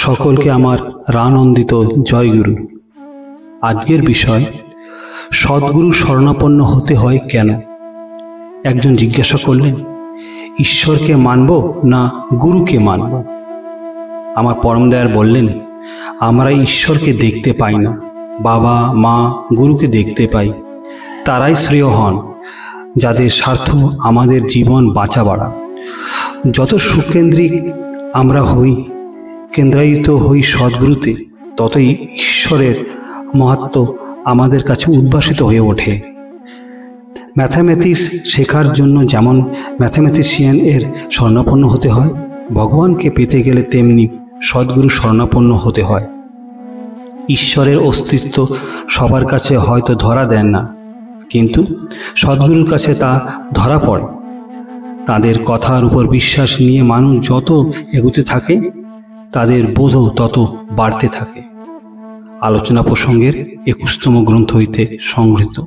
সকলকে আমার রানন্দিত জয়গুরু। আজকের বিষয়, সদ্গুরু শরণাপন্ন হতে হয় কেন। একজন জিজ্ঞাসা করলেন, ঈশ্বরকে মানব না গুরুকে মানব? আমার পরম দয়াল বললেন, আমরা ঈশ্বরকে দেখতে পাই না, বাবা মা গুরুকে দেখতে পাই। তারাই শ্রেয় হন যাদের স্বার্থ আমাদের জীবন বাঁচা বাড়া। যত সুকেন্দ্রিক আমরা হই, কেন্দ্রায়িত হই সদ্গুরুতে, ততই ঈশ্বরের মাহাত্ম্য আমাদের কাছে উদ্ভাসিত হয়ে ওঠে। ম্যাথামেটিক্স শেখার জন্য যেমন ম্যাথামেটিশিয়ান এর শরণাপন্ন হতে হয়, ভগবানকে পেতে গেলে তেমনি সদ্গুরু শরণাপন্ন হতে হয়। ঈশ্বরের অস্তিত্ব সবার কাছে হয়তো ধরা দেন না, কিন্তু সদ্গুরুর কাছে তা ধরা পড়ে। তাদের কথার উপর বিশ্বাস নিয়ে মানুষ যত এগোতে থাকে, তাদের বোধও তত বাড়তে থাকে। আলোচনা প্রসঙ্গের 21তম গ্রন্থ হইতে সংগৃহীত।